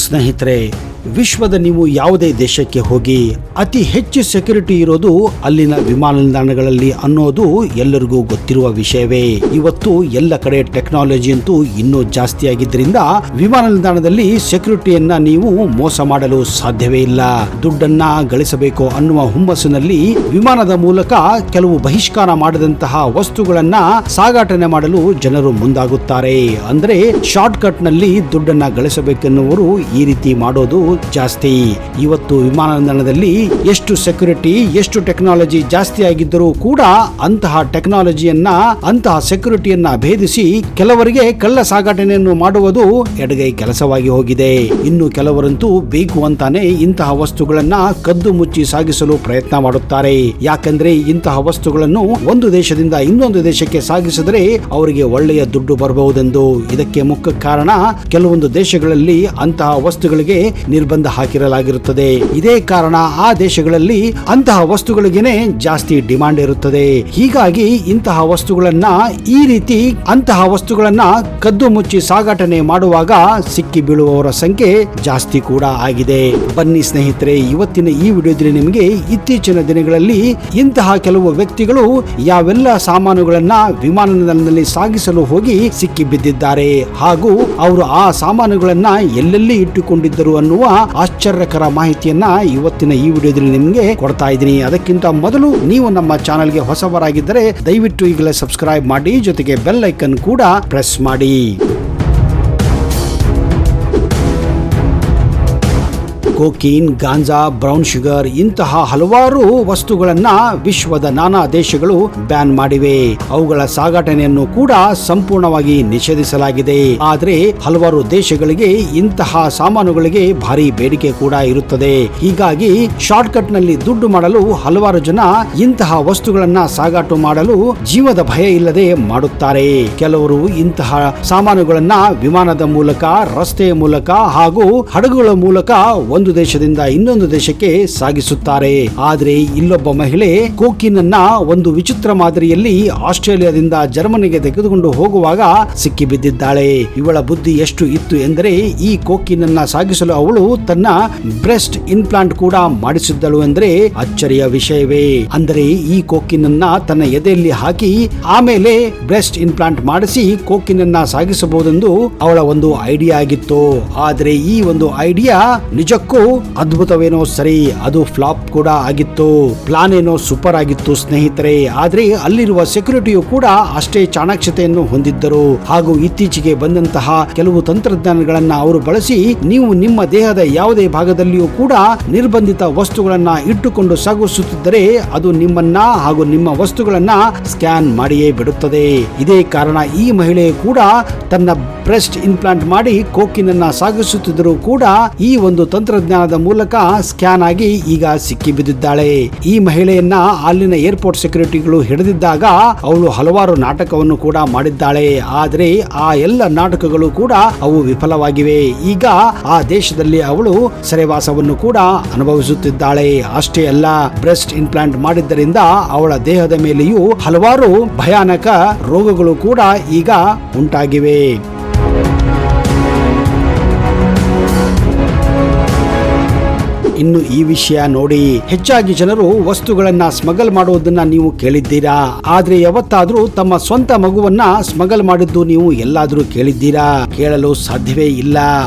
ಸ್ನೇಹಿತರೆ, ವಿಶ್ವದ ನೀವು ಯಾವುದೇ ದೇಶಕ್ಕೆ ಹೋಗಿ ಅತಿ ಹೆಚ್ಚು ಸೆಕ್ಯೂರಿಟಿ ಇರೋದು ಅಲ್ಲಿನ ವಿಮಾನ ನಿಲ್ದಾಣಗಳಲ್ಲಿ ಅನ್ನೋದು ಎಲ್ಲರಿಗೂ ಗೊತ್ತಿರುವ ವಿಷಯವೇ. ಇವತ್ತು ಎಲ್ಲ ಕಡೆ ಟೆಕ್ನಾಲಜಿ ಅಂತೂ ಇನ್ನೂ ಜಾಸ್ತಿ ಆಗಿದ್ದರಿಂದ ವಿಮಾನ ನಿಲ್ದಾಣದಲ್ಲಿ ಸೆಕ್ಯೂರಿಟಿಯನ್ನ ನೀವು ಮೋಸ ಮಾಡಲು ಸಾಧ್ಯವೇ ಇಲ್ಲ. ದುಡ್ಡನ್ನ ಗಳಿಸಬೇಕು ಅನ್ನುವ ಹುಮ್ಮಸ್ಸಿನಲ್ಲಿ ವಿಮಾನದ ಮೂಲಕ ಕೆಲವು ಬಹಿಷ್ಕಾರ ಮಾಡದಂತಹ ವಸ್ತುಗಳನ್ನ ಸಾಗಾಟನೆ ಮಾಡಲು ಜನರು ಮುಂದಾಗುತ್ತಾರೆ. ಅಂದ್ರೆ ಶಾರ್ಟ್ ಕಟ್ ನಲ್ಲಿ ದುಡ್ಡನ್ನ ಗಳಿಸಬೇಕೆನ್ನುವರು ಈ ರೀತಿ ಮಾಡೋದು ಜಾಸ್ತಿ. ಇವತ್ತು ವಿಮಾನ ನಿಲ್ದಾಣದಲ್ಲಿ ಎಷ್ಟು ಸೆಕ್ಯೂರಿಟಿ, ಎಷ್ಟು ಟೆಕ್ನಾಲಜಿ ಜಾಸ್ತಿ ಆಗಿದ್ದರೂ ಕೂಡ ಅಂತಹ ಟೆಕ್ನಾಲಜಿಯನ್ನ, ಅಂತಹ ಸೆಕ್ಯೂರಿಟಿಯನ್ನ ಭೇದಿಸಿ ಕೆಲವರಿಗೆ ಕಳ್ಳ ಸಾಗಾಟನೆಯನ್ನು ಮಾಡುವುದು ಎಡಗೈ ಕೆಲಸವಾಗಿ ಹೋಗಿದೆ. ಇನ್ನು ಕೆಲವರಂತೂ ಬೇಕು ಅಂತಾನೆ ಇಂತಹ ವಸ್ತುಗಳನ್ನ ಕದ್ದು ಮುಚ್ಚಿ ಸಾಗಿಸಲು ಪ್ರಯತ್ನ ಮಾಡುತ್ತಾರೆ. ಯಾಕಂದ್ರೆ ಇಂತಹ ವಸ್ತುಗಳನ್ನು ಒಂದು ದೇಶದಿಂದ ಇನ್ನೊಂದು ದೇಶಕ್ಕೆ ಸಾಗಿಸಿದರೆ ಅವರಿಗೆ ಒಳ್ಳೆಯ ದುಡ್ಡು ಬರಬಹುದೆಂದು. ಇದಕ್ಕೆ ಮುಖ್ಯ ಕಾರಣ ಕೆಲವೊಂದು ದೇಶಗಳಲ್ಲಿ ಅಂತಹ ವಸ್ತುಗಳಿಗೆ ನಿರ್ಬಂಧ ಹಾಕಿರಲಾಗಿರುತ್ತದೆ. ಇದೇ ಕಾರಣ ಆ ದೇಶಗಳಲ್ಲಿ ಅಂತಹ ವಸ್ತುಗಳಿಗೇನೆ ಜಾಸ್ತಿ ಡಿಮಾಂಡ್ ಇರುತ್ತದೆ. ಹೀಗಾಗಿ ಇಂತಹ ವಸ್ತುಗಳನ್ನ ಈ ರೀತಿ ಅಂತಹ ವಸ್ತುಗಳನ್ನ ಕದ್ದು ಮುಚ್ಚಿ ಸಾಗಾಟನೆ ಮಾಡುವಾಗ ಸಿಕ್ಕಿ ಬೀಳುವವರ ಸಂಖ್ಯೆ ಜಾಸ್ತಿ ಕೂಡ ಆಗಿದೆ. ಬನ್ನಿ ಸ್ನೇಹಿತರೆ, ಇವತ್ತಿನ ಈ ವಿಡಿಯೋದಲ್ಲಿ ನಿಮಗೆ ಇತ್ತೀಚಿನ ದಿನಗಳಲ್ಲಿ ಇಂತಹ ಕೆಲವು ವ್ಯಕ್ತಿಗಳು ಯಾವೆಲ್ಲ ಸಾಮಾನುಗಳನ್ನ ವಿಮಾನ ನಿಲ್ದಾಣದಲ್ಲಿ ಸಾಗಿಸಲು ಹೋಗಿ ಸಿಕ್ಕಿ ಬಿದ್ದಿದ್ದಾರೆ ಹಾಗೂ ಅವರು ಆ ಸಾಮಾನುಗಳನ್ನ ಎಲ್ಲೆಲ್ಲಿ ಇಟ್ಟುಕೊಂಡಿದ್ದರು ಅನ್ನುವ ಆಶ್ಚರ್ಯಕರ ಮಾಹಿತಿಯನ್ನ ಇವತ್ತಿನ ಈ ವಿಡಿಯೋದಲ್ಲಿ ನಿಮಗೆ ಕೊಡ್ತಾ ಇದ್ದೀನಿ. ಅದಕ್ಕಿಂತ ಮೊದಲು ನೀವು ನಮ್ಮ ಚಾನೆಲ್ಗೆ ಹೊಸಬರಾಗಿದ್ದರೆ ದಯವಿಟ್ಟು ಈಗಲೇ ಸಬ್ಸ್ಕ್ರೈಬ್ ಮಾಡಿ, ಜೊತೆಗೆ ಬೆಲ್ ಐಕನ್ ಕೂಡ ಪ್ರೆಸ್ ಮಾಡಿ. ಕೋಕೀನ್, ಗಾಂಜಾ, ಬ್ರೌನ್ ಶುಗರ್ ಇಂತಹ ಹಲವಾರು ವಸ್ತುಗಳನ್ನ ವಿಶ್ವದ ನಾನಾ ದೇಶಗಳು ಬ್ಯಾನ್ ಮಾಡಿವೆ. ಅವುಗಳ ಸಾಗಾಟನೆಯನ್ನು ಕೂಡ ಸಂಪೂರ್ಣವಾಗಿ ನಿಷೇಧಿಸಲಾಗಿದೆ. ಆದರೆ ಹಲವಾರು ದೇಶಗಳಿಗೆ ಇಂತಹ ಸಾಮಾನುಗಳಿಗೆ ಭಾರಿ ಬೇಡಿಕೆ ಕೂಡ ಇರುತ್ತದೆ. ಹೀಗಾಗಿ ಶಾರ್ಟ್ ಕಟ್ ನಲ್ಲಿ ದುಡ್ಡು ಮಾಡಲು ಹಲವಾರು ಜನ ಇಂತಹ ವಸ್ತುಗಳನ್ನ ಸಾಗಾಟ ಮಾಡಲು ಜೀವದ ಭಯ ಇಲ್ಲದೆ ಮಾಡುತ್ತಾರೆ. ಕೆಲವರು ಇಂತಹ ಸಾಮಾನುಗಳನ್ನ ವಿಮಾನದ ಮೂಲಕ, ರಸ್ತೆಯ ಮೂಲಕ ಹಾಗೂ ಹಡಗುಗಳ ಮೂಲಕ ಒಂದು ದೇಶದಿಂದ ಇನ್ನೊಂದು ದೇಶಕ್ಕೆ ಸಾಗಿಸುತ್ತಾರೆ. ಆದ್ರೆ ಇಲ್ಲೊಬ್ಬ ಮಹಿಳೆ ಕೋಕಿನ್ ಅನ್ನ ಒಂದು ವಿಚಿತ್ರ ಮಾದರಿಯಲ್ಲಿ ಆಸ್ಟ್ರೇಲಿಯಾದಿಂದ ಜರ್ಮನಿಗೆ ತೆಗೆದುಕೊಂಡು ಹೋಗುವಾಗ ಸಿಕ್ಕಿ ಬಿದ್ದಿದ್ದಾಳೆ. ಇವಳ ಬುದ್ಧಿ ಎಷ್ಟು ಇತ್ತು ಎಂದರೆ ಈ ಕೋಕಿನ್ ಅನ್ನ ಸಾಗಿಸಲು ಅವಳು ತನ್ನ ಬ್ರೆಸ್ಟ್ ಇಂಪ್ಲಾಂಟ್ ಕೂಡ ಮಾಡಿಸಿದ್ದಳು ಎಂದರೆ ಅಚ್ಚರಿಯ ವಿಷಯವೇ. ಅಂದರೆ ಈ ಕೋಕಿನ್ ಅನ್ನ ತನ್ನ ಎದೆಯಲ್ಲಿ ಹಾಕಿ ಆಮೇಲೆ ಬ್ರೆಸ್ಟ್ ಇಂಪ್ಲಾಂಟ್ ಮಾಡಿಸಿ ಕೋಕಿನ್ ಅನ್ನ ಸಾಗಿಸಬಹುದೆಂದು ಅವಳ ಒಂದು ಐಡಿಯಾ ಆಗಿತ್ತು. ಆದ್ರೆ ಈ ಒಂದು ಐಡಿಯಾ ನಿಜಕ್ಕೂ ಅದ್ಭುತವೇನೋ ಸರಿ, ಅದು ಫ್ಲಾಪ್ ಕೂಡ ಆಗಿತ್ತು. ಪ್ಲಾನ್ ಏನೋ ಸೂಪರ್ ಆಗಿತ್ತು ಸ್ನೇಹಿತರೆ. ಆದ್ರೆ ಅಲ್ಲಿರುವ ಸೆಕ್ಯೂರಿಟಿಯು ಕೂಡ ಅಷ್ಟೇ ಚಾಣಾಕ್ಷತೆಯನ್ನು ಹೊಂದಿದ್ದರು. ಹಾಗೂ ಇತ್ತೀಚೆಗೆ ಬಂದಂತಹ ಕೆಲವು ತಂತ್ರಜ್ಞಾನಗಳನ್ನ ಅವರು ಬಳಸಿ ನೀವು ನಿಮ್ಮ ದೇಹದ ಯಾವುದೇ ಭಾಗದಲ್ಲಿಯೂ ಕೂಡ ನಿರ್ಬಂಧಿತ ವಸ್ತುಗಳನ್ನ ಇಟ್ಟುಕೊಂಡು ಸಾಗಿಸುತ್ತಿದ್ದರೆ ಅದು ನಿಮ್ಮನ್ನ ಹಾಗೂ ನಿಮ್ಮ ವಸ್ತುಗಳನ್ನ ಸ್ಕ್ಯಾನ್ ಮಾಡಿಯೇ ಬಿಡುತ್ತದೆ. ಇದೇ ಕಾರಣ ಈ ಮಹಿಳೆ ಕೂಡ ತನ್ನ ಬ್ರೆಸ್ಟ್ ಇಂಪ್ಲಾಂಟ್ ಮಾಡಿ ಕೋಕಿನ್ ಅನ್ನ ಸಾಗಿಸುತ್ತಿದ್ದರೂ ಕೂಡ ಈ ಒಂದು ತಂತ್ರಜ್ಞಾನದ ಮೂಲಕ ಸ್ಕ್ಯಾನ್ ಆಗಿ ಈಗ ಸಿಕ್ಕಿ ಬಿದ್ದಿದ್ದಾಳೆ. ಈ ಮಹಿಳೆಯನ್ನ ಅಲ್ಲಿನ ಏರ್ಪೋರ್ಟ್ ಸೆಕ್ಯೂರಿಟಿಗಳು ಹಿಡಿದಿದ್ದಾಗ ಅವಳು ಹಲವಾರು ನಾಟಕವನ್ನು ಕೂಡ ಮಾಡಿದ್ದಾಳೆ. ಆದ್ರೆ ಆ ಎಲ್ಲ ನಾಟಕಗಳು ಕೂಡ ಅವು ವಿಫಲವಾಗಿವೆ. ಈಗ ಆ ದೇಶದಲ್ಲಿ ಅವಳು ಸೆರೆವಾಸವನ್ನು ಕೂಡ ಅನುಭವಿಸುತ್ತಿದ್ದಾಳೆ. ಅಷ್ಟೇ ಅಲ್ಲ, ಬ್ರೆಸ್ಟ್ ಇಂಪ್ಲಾಂಟ್ ಮಾಡಿದ್ದರಿಂದ ಅವಳ ದೇಹದ ಮೇಲೆಯೂ ಹಲವಾರು ಭಯಾನಕ ರೋಗಗಳು ಕೂಡ ಈಗ ಉಂಟಾಗಿವೆ. ಇನ್ನು ಈ ವಿಷಯ ನೋಡಿ, ಹೆಚ್ಚಾಗಿ ಜನರು ವಸ್ತುಗಳನ್ನ ಸ್ಮಗಲ್ ಮಾಡುವುದನ್ನ ನೀವು ಕೇಳಿದ್ದೀರಾ. ಆದ್ರೆ ಯಾವತ್ತಾದ್ರೂ ತಮ್ಮ ಸ್ವಂತ ಮಗುವನ್ನ ಸ್ಮಗಲ್ ಮಾಡಿದ್ದು ನೀವು ಎಲ್ಲಾದ್ರೂ ಕೇಳಿದ್ದೀರಾ? ಕೇಳಲು ಸಾಧ್ಯವೇ ಇಲ್ಲ.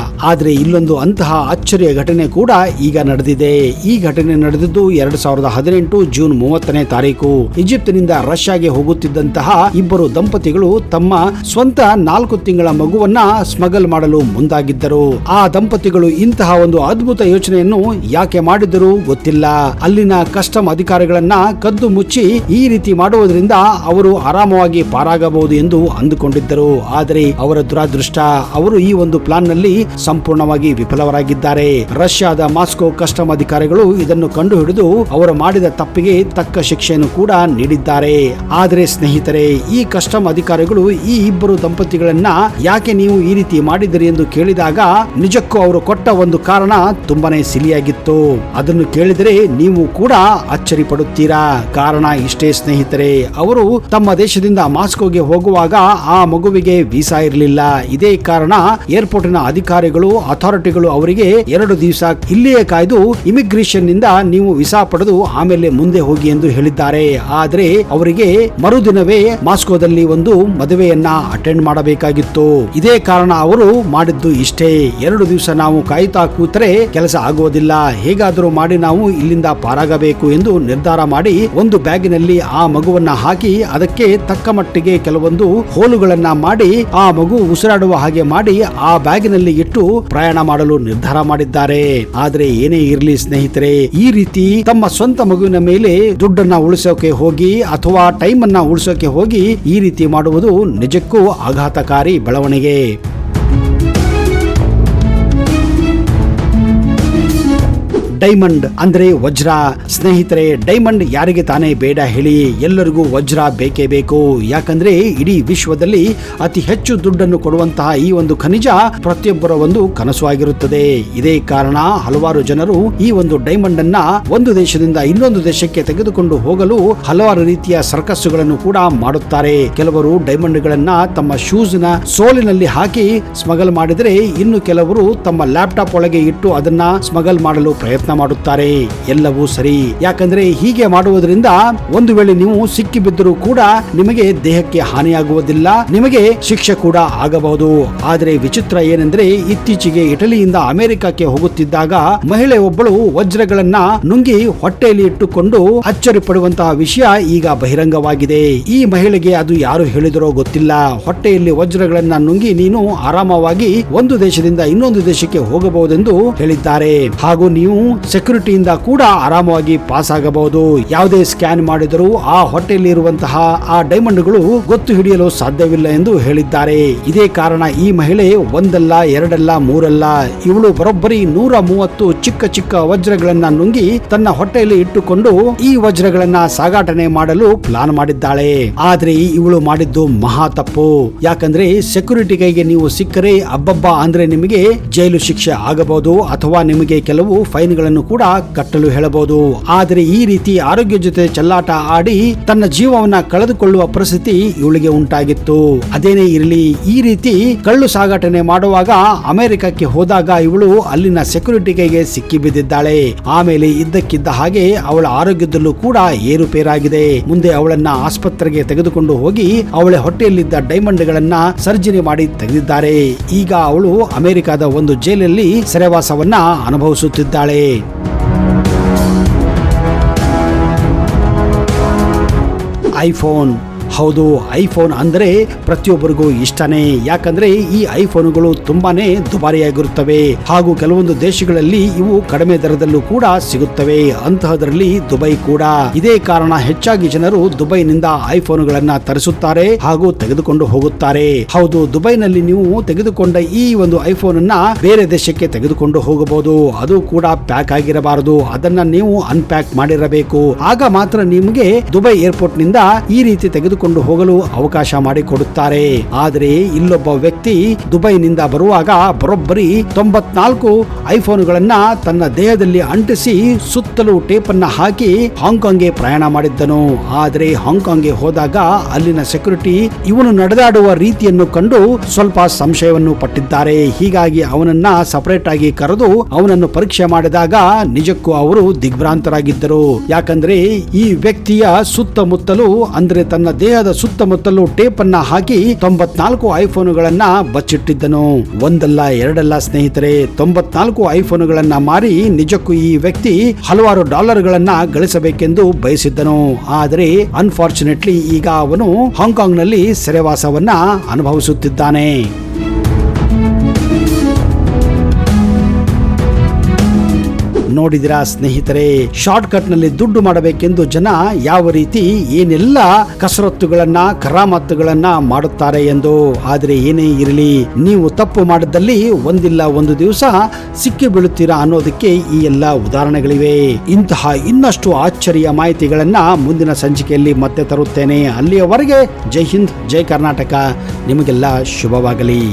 ಆದ್ರೆ ಇಲ್ಲೊಂದು ಅಂತಹ ಆಶ್ಚರ್ಯ ಘಟನೆ ಕೂಡ ಈಗ ನಡೆದಿದೆ. ಈ ಘಟನೆ ನಡೆದಿದ್ದು 2018 ಜೂನ್ 30ನೇ ತಾರೀಕು. ಈಜಿಪ್ತಿನಿಂದ ರಷ್ಯಾಗೆ ಹೋಗುತ್ತಿದ್ದಂತಹ ಇಬ್ಬರು ದಂಪತಿಗಳು ತಮ್ಮ ಸ್ವಂತ 4 ತಿಂಗಳ ಮಗುವನ್ನ ಸ್ಮಗಲ್ ಮಾಡಲು ಮುಂದಾಗಿದ್ದರು. ಆ ದಂಪತಿಗಳು ಇಂತಹ ಒಂದು ಅದ್ಭುತ ಯೋಚನೆಯನ್ನು ಯಾಕೆ ಮಾಡಿದರೂ ಗೊತ್ತಿಲ್ಲ. ಅಲ್ಲಿನ ಕಸ್ಟಮ್ ಅಧಿಕಾರಿಗಳನ್ನ ಕದ್ದು ಮುಚ್ಚಿ ಈ ರೀತಿ ಮಾಡುವುದರಿಂದ ಅವರು ಆರಾಮವಾಗಿ ಪಾರಾಗಬಹುದು ಎಂದು ಅಂದುಕೊಂಡಿದ್ದರು. ಆದರೆ ಅವರ ದುರಾದೃಷ್ಟ, ಅವರು ಈ ಒಂದು ಪ್ಲಾನ್ ನಲ್ಲಿ ಸಂಪೂರ್ಣವಾಗಿ ವಿಫಲರಾಗಿದ್ದಾರೆ. ರಷ್ಯಾದ ಮಾಸ್ಕೋ ಕಸ್ಟಮ್ ಅಧಿಕಾರಿಗಳು ಇದನ್ನು ಕಂಡು ಹಿಡಿದು ಅವರು ಮಾಡಿದ ತಪ್ಪಿಗೆ ತಕ್ಕ ಶಿಕ್ಷೆಯನ್ನು ಕೂಡ ನೀಡಿದ್ದಾರೆ. ಆದರೆ ಸ್ನೇಹಿತರೆ, ಈ ಕಸ್ಟಮ್ ಅಧಿಕಾರಿಗಳು ಈ ಇಬ್ಬರು ದಂಪತಿಗಳನ್ನ ಯಾಕೆ ನೀವು ಈ ರೀತಿ ಮಾಡಿದಿರಿ ಎಂದು ಕೇಳಿದಾಗ ನಿಜಕ್ಕೂ ಅವರು ಕೊಟ್ಟ ಒಂದು ಕಾರಣ ತುಂಬಾನೇ ಸಿಲಿಯಾಗಿತ್ತು. ಮಾತು. ಅದನ್ನು ಕೇಳಿದರೆ ನೀವು ಕೂಡ ಅಚ್ಚರಿ ಪಡುತ್ತೀರಾ. ಕಾರಣ ಇಷ್ಟೇ ಸ್ನೇಹಿತರೆ, ಅವರು ತಮ್ಮ ದೇಶದಿಂದ ಮಾಸ್ಕೋಗೆ ಹೋಗುವಾಗ ಆ ಮಗುವಿಗೆ ವೀಸಾ ಇರಲಿಲ್ಲ. ಇದೇ ಕಾರಣ ಏರ್ಪೋರ್ಟಿನ ಅಧಿಕಾರಿಗಳು ಅಥಾರಿಟಿಗಳು ಅವರಿಗೆ 2 ದಿವಸ ಇಲ್ಲಿಯೇ ಕಾಯ್ದು ಇಮಿಗ್ರೇಷನ್ ನಿಂದ ನೀವು ವೀಸಾ ಪಡೆದು ಆಮೇಲೆ ಮುಂದೆ ಹೋಗಿ ಎಂದು ಹೇಳಿದ್ದಾರೆ. ಆದ್ರೆ ಅವರಿಗೆ ಮರುದಿನವೇ ಮಾಸ್ಕೋದಲ್ಲಿ ಒಂದು ಮದುವೆಯನ್ನ ಅಟೆಂಡ್ ಮಾಡಬೇಕಾಗಿತ್ತು. ಇದೇ ಕಾರಣ ಅವರು ಮಾಡಿದ್ದು ಇಷ್ಟೇ. 2 ದಿವಸ ನಾವು ಕಾಯ್ತಾ ಕೂತರೆ ಕೆಲಸ ಆಗೋದಿಲ್ಲ, ಹೇಗಾದರೂ ಮಾಡಿ ನಾವು ಇಲ್ಲಿಂದ ಪಾರಾಗಬೇಕು ಎಂದು ನಿರ್ಧಾರ ಮಾಡಿ ಒಂದು ಬ್ಯಾಗಿನಲ್ಲಿ ಆ ಮಗುವನ್ನ ಹಾಕಿ ಅದಕ್ಕೆ ತಕ್ಕ ಮಟ್ಟಿಗೆ ಕೆಲವೊಂದು ಹೋಲುಗಳನ್ನ ಮಾಡಿ ಆ ಮಗು ಉಸಿರಾಡುವ ಹಾಗೆ ಮಾಡಿ ಆ ಬ್ಯಾಗಿನಲ್ಲಿ ಇಟ್ಟು ಪ್ರಯಾಣ ಮಾಡಲು ನಿರ್ಧಾರ ಮಾಡಿದ್ದಾರೆ. ಆದ್ರೆ ಏನೇ ಇರಲಿ ಸ್ನೇಹಿತರೆ, ಈ ರೀತಿ ತಮ್ಮ ಸ್ವಂತ ಮಗುವಿನ ಮೇಲೆ ದುಡ್ಡನ್ನ ಉಳಿಸೋಕೆ ಹೋಗಿ ಅಥವಾ ಟೈಮ್ ಅನ್ನ ಉಳಿಸೋಕೆ ಹೋಗಿ ಈ ರೀತಿ ಮಾಡುವುದು ನಿಜಕ್ಕೂ ಆಘಾತಕಾರಿ ಬೆಳವಣಿಗೆ. ಡೈಮಂಡ್ ಅಂದ್ರೆ ವಜ್ರ. ಸ್ನೇಹಿತರೆ, ಡೈಮಂಡ್ ಯಾರಿಗೆ ತಾನೇ ಬೇಡ ಹೇಳಿ? ಎಲ್ಲರಿಗೂ ವಜ್ರ ಬೇಕೇ ಬೇಕು. ಯಾಕಂದ್ರೆ ಇಡೀ ವಿಶ್ವದಲ್ಲಿ ಅತಿ ಹೆಚ್ಚು ದುಡ್ಡನ್ನು ಕೊಡುವಂತಹ ಈ ಒಂದು ಖನಿಜ ಪ್ರತಿಯೊಬ್ಬರ ಒಂದು ಕನಸು ಆಗಿರುತ್ತದೆ. ಇದೇ ಕಾರಣ ಹಲವಾರು ಜನರು ಈ ಒಂದು ಡೈಮಂಡ್ ಅನ್ನ ಒಂದು ದೇಶದಿಂದ ಇನ್ನೊಂದು ದೇಶಕ್ಕೆ ತೆಗೆದುಕೊಂಡು ಹೋಗಲು ಹಲವಾರು ರೀತಿಯ ಸರ್ಕಸ್ಸುಗಳನ್ನು ಕೂಡ ಮಾಡುತ್ತಾರೆ. ಕೆಲವರು ಡೈಮಂಡ್ ಗಳನ್ನ ತಮ್ಮ ಶೂಸ್ ನ ಸೋಲಿನಲ್ಲಿ ಹಾಕಿ ಸ್ಮಗಲ್ ಮಾಡಿದರೆ, ಇನ್ನು ಕೆಲವರು ತಮ್ಮ ಲ್ಯಾಪ್ಟಾಪ್ ಒಳಗೆ ಇಟ್ಟು ಅದನ್ನ ಸ್ಮಗಲ್ ಮಾಡಲು ಪ್ರಯತ್ನ ಮಾಡುತ್ತಾರೆ. ಎಲ್ಲವೂ ಸರಿ. ಯಾಕಂದ್ರೆ ಹೀಗೆ ಮಾಡುವುದರಿಂದ ಒಂದು ವೇಳೆ ನೀವು ಸಿಕ್ಕಿ ಬಿದ್ದರೂ ಕೂಡ ನಿಮಗೆ ದೇಹಕ್ಕೆ ಹಾನಿಯಾಗುವುದಿಲ್ಲ, ನಿಮಗೆ ಶಿಕ್ಷೆ ಕೂಡ ಆಗಬಹುದು. ಆದರೆ ವಿಚಿತ್ರ ಏನೆಂದ್ರೆ, ಇತ್ತೀಚೆಗೆ ಇಟಲಿಯಿಂದ ಅಮೆರಿಕಕ್ಕೆ ಹೋಗುತ್ತಿದ್ದಾಗ ಮಹಿಳೆ ಒಬ್ಬಳು ವಜ್ರಗಳನ್ನ ನುಂಗಿ ಹೊಟ್ಟೆಯಲ್ಲಿ ಇಟ್ಟುಕೊಂಡು ಅಚ್ಚರಿ ಪಡುವಂತಹ ವಿಷಯ ಈಗ ಬಹಿರಂಗವಾಗಿದೆ. ಈ ಮಹಿಳೆಗೆ ಅದು ಯಾರು ಹೇಳಿದರೋ ಗೊತ್ತಿಲ್ಲ, ಹೊಟ್ಟೆಯಲ್ಲಿ ವಜ್ರಗಳನ್ನ ನುಂಗಿ ನೀನು ಆರಾಮವಾಗಿ ಒಂದು ದೇಶದಿಂದ ಇನ್ನೊಂದು ದೇಶಕ್ಕೆ ಹೋಗಬಹುದೆಂದು ಹೇಳಿದ್ದಾರೆ. ಹಾಗೂ ನೀವು ಸೆಕ್ಯೂರಿಟಿಯಿಂದ ಕೂಡ ಆರಾಮವಾಗಿ ಪಾಸ್ ಆಗಬಹುದು. ಯಾವುದೇ ಸ್ಕ್ಯಾನ್ ಮಾಡಿದರೂ ಆ ಹೊಟ್ಟೆಯಲ್ಲಿ ಇರುವಂತಹ ಆ ಡೈಮಂಡ್ಗಳು ಗೊತ್ತು ಹಿಡಿಯಲು ಸಾಧ್ಯವಿಲ್ಲ ಎಂದು ಹೇಳಿದ್ದಾರೆ. ಇದೇ ಕಾರಣ ಈ ಮಹಿಳೆ ಒಂದಲ್ಲ ಎರಡಲ್ಲ ಮೂರಲ್ಲ, ಇವಳು ಬರೋಬ್ಬರಿ 130 ಚಿಕ್ಕ ಚಿಕ್ಕ ವಜ್ರಗಳನ್ನ ನುಂಗಿ ತನ್ನ ಹೊಟ್ಟೆಯಲ್ಲಿ ಇಟ್ಟುಕೊಂಡು ಈ ವಜ್ರಗಳನ್ನ ಸಾಗಾಟನೆ ಮಾಡಲು ಪ್ಲಾನ್ ಮಾಡಿದ್ದಾಳೆ. ಆದ್ರೆ ಇವಳು ಮಾಡಿದ್ದು ಮಹಾ ತಪ್ಪು. ಯಾಕಂದ್ರೆ ಸೆಕ್ಯೂರಿಟಿ ಕೈಗೆ ನೀವು ಸಿಕ್ಕರೆ ಅಬ್ಬಬ್ಬ ಅಂದ್ರೆ ನಿಮಗೆ ಜೈಲು ಶಿಕ್ಷೆ ಆಗಬಹುದು ಅಥವಾ ನಿಮಗೆ ಕೆಲವು ಫೈನ್ಗಳನ್ನು ಕೂಡ ಕಟ್ಟಲು ಹೇಳಬಹುದು. ಆದರೆ ಈ ರೀತಿ ಆರೋಗ್ಯ ಜೊತೆ ಚೆಲ್ಲಾಟ ಆಡಿ ತನ್ನ ಜೀವವನ್ನ ಕಳೆದುಕೊಳ್ಳುವ ಪರಿಸ್ಥಿತಿ ಇವಳಿಗೆ ಉಂಟಾಗಿತ್ತು. ಅದೇನೇ ಇರಲಿ, ಈ ರೀತಿ ಕಳ್ಳು ಸಾಗಾಟನೆ ಮಾಡುವಾಗ ಅಮೆರಿಕಕ್ಕೆ ಹೋದಾಗ ಇವಳು ಅಲ್ಲಿನ ಸೆಕ್ಯೂರಿಟಿ ಕೈಗೆ ಸಿಕ್ಕಿ ಬಿದ್ದಿದ್ದಾಳೆ. ಆಮೇಲೆ ಇದ್ದಕ್ಕಿದ್ದ ಹಾಗೆ ಅವಳ ಆರೋಗ್ಯದಲ್ಲೂ ಕೂಡ ಏರುಪೇರಾಗಿದೆ. ಮುಂದೆ ಅವಳನ್ನ ಆಸ್ಪತ್ರೆಗೆ ತೆಗೆದುಕೊಂಡು ಹೋಗಿ ಅವಳ ಹೊಟ್ಟೆಯಲ್ಲಿದ್ದ ಡೈಮಂಡ್ ಗಳನ್ನ ಸರ್ಜರಿ ಮಾಡಿ ತೆಗೆದಿದ್ದಾರೆ. ಈಗ ಅವಳು ಅಮೆರಿಕದ ಒಂದು ಜೈಲಲ್ಲಿ ಸೆರೆವಾಸವನ್ನ ಅನುಭವಿಸುತ್ತಿದ್ದಾಳೆ. ಐಫೋನ್. ಹೌದು, ಐಫೋನ್ ಅಂದರೆ ಪ್ರತಿಯೊಬ್ಬರಿಗೂ ಇಷ್ಟನೇ. ಯಾಕಂದ್ರೆ ಈ ಐಫೋನ್ಗಳು ತುಂಬಾನೇ ದುಬಾರಿಯಾಗಿರುತ್ತವೆ ಹಾಗೂ ಕೆಲವೊಂದು ದೇಶಗಳಲ್ಲಿ ಇವು ಕಡಿಮೆ ದರದಲ್ಲೂ ಕೂಡ ಸಿಗುತ್ತವೆ. ಅಂತಹದರಲ್ಲಿ ದುಬೈ ಕೂಡ. ಇದೇ ಕಾರಣ ಹೆಚ್ಚಾಗಿ ಜನರು ದುಬೈನಿಂದ ಐಫೋನ್ಗಳನ್ನ ತರಿಸುತ್ತಾರೆ ಹಾಗೂ ತೆಗೆದುಕೊಂಡು ಹೋಗುತ್ತಾರೆ. ಹೌದು, ದುಬೈನಲ್ಲಿ ನೀವು ತೆಗೆದುಕೊಂಡ ಈ ಒಂದು ಐಫೋನ್ ಅನ್ನ ಬೇರೆ ದೇಶಕ್ಕೆ ತೆಗೆದುಕೊಂಡು ಹೋಗಬಹುದು. ಅದು ಕೂಡ ಪ್ಯಾಕ್ ಆಗಿರಬಾರದು, ಅದನ್ನ ನೀವು ಅನ್ಪ್ಯಾಕ್ ಮಾಡಿರಬೇಕು. ಆಗ ಮಾತ್ರ ನಿಮಗೆ ದುಬೈ ಏರ್ಪೋರ್ಟ್ ನಿಂದ ಈ ರೀತಿ ತೆಗೆದುಕೊಂಡು ಹೋಗಲು ಅವಕಾಶ ಮಾಡಿಕೊಡುತ್ತಾರೆ. ಆದರೆ ಇಲ್ಲೊಬ್ಬ ವ್ಯಕ್ತಿ ದುಬೈನಿಂದ ಬರುವಾಗ ಬರೋಬ್ಬರಿ 94 ಐಫೋನ್ಗಳನ್ನ ತನ್ನ ದೇಹದಲ್ಲಿ ಅಂಟಿಸಿ ಸುತ್ತಲೂ ಟೇಪ್ ಅನ್ನ ಹಾಕಿ ಹಾಂಗ್ಕಾಂಗ್ಗೆ ಪ್ರಯಾಣ ಮಾಡಿದ್ದನು. ಆದರೆ ಹಾಂಗ್ಕಾಂಗ್ಗೆ ಹೋದಾಗ ಅಲ್ಲಿನ ಸೆಕ್ಯೂರಿಟಿ ಇವನು ನಡೆದಾಡುವ ರೀತಿಯನ್ನು ಕಂಡು ಸ್ವಲ್ಪ ಸಂಶಯವನ್ನು ಪಟ್ಟಿದ್ದಾರೆ. ಹೀಗಾಗಿ ಅವನನ್ನ ಸಪರೇಟ್ ಆಗಿ ಕರೆದು ಅವನನ್ನು ಪರೀಕ್ಷೆ ಮಾಡಿದಾಗ ನಿಜಕ್ಕೂ ಅವರು ದಿಗ್ಭ್ರಾಂತರಾಗಿದ್ದರು. ಯಾಕಂದ್ರೆ ಈ ವ್ಯಕ್ತಿಯ ಸುತ್ತಮುತ್ತಲೂ ಅಂದ್ರೆ ತನ್ನ ದೇಹದ ಸುತ್ತಮುತ್ತಲೂ ಟೇಪ್ ಅನ್ನ ಹಾಕಿ 94 ಐಫೋನ್ಗಳನ್ನ ಬಚ್ಚಿಟ್ಟಿದ್ದನು. ಒಂದಲ್ಲ ಎರಡಲ್ಲ ಸ್ನೇಹಿತರೆ, 94 ಐಫೋನ್ಗಳನ್ನ ಮಾರಿ ನಿಜಕ್ಕೂ ಈ ವ್ಯಕ್ತಿ ಹಲವಾರು ಡಾಲರ್ಗಳನ್ನ ಗಳಿಸಬೇಕೆಂದು ಬಯಸಿದ್ದನು. ಆದರೆ ಅನ್ಫಾರ್ಚುನೇಟ್ಲಿ ಈಗ ಅವನು ಹಾಂಗ್ಕಾಂಗ್ ನಲ್ಲಿ ಸೆರೆವಾಸವನ್ನ ಅನುಭವಿಸುತ್ತಿದ್ದಾನೆ. ನೋಡಿದಿರಾ ಸ್ನೇಹಿತರೆ, ಶಾರ್ಟ್ ಕಟ್ ನಲ್ಲಿ ದುಡ್ಡು ಮಾಡಬೇಕೆಂದು ಜನ ಯಾವ ರೀತಿ ಏನೆಲ್ಲ ಕಸರತ್ತುಗಳನ್ನ ಕರಾಮತ್ತುಗಳನ್ನ ಮಾಡುತ್ತಾರೆ ಎಂದು. ಆದ್ರೆ ಏನೇ ಇರಲಿ, ನೀವು ತಪ್ಪು ಮಾಡಿದಲ್ಲಿ ಒಂದಿಲ್ಲ ಒಂದು ದಿವಸ ಸಿಕ್ಕಿ ಬೀಳುತ್ತೀರಾ ಅನ್ನೋದಕ್ಕೆ ಈ ಎಲ್ಲ ಉದಾಹರಣೆಗಳಿವೆ. ಇಂತಹ ಇನ್ನಷ್ಟು ಆಶ್ಚರ್ಯ ಮಾಹಿತಿಗಳನ್ನ ಮುಂದಿನ ಸಂಚಿಕೆಯಲ್ಲಿ ಮತ್ತೆ ತರುತ್ತೇನೆ. ಅಲ್ಲಿಯವರೆಗೆ ಜೈ ಹಿಂದ್, ಜೈ ಕರ್ನಾಟಕ. ನಿಮಗೆಲ್ಲ ಶುಭವಾಗಲಿ.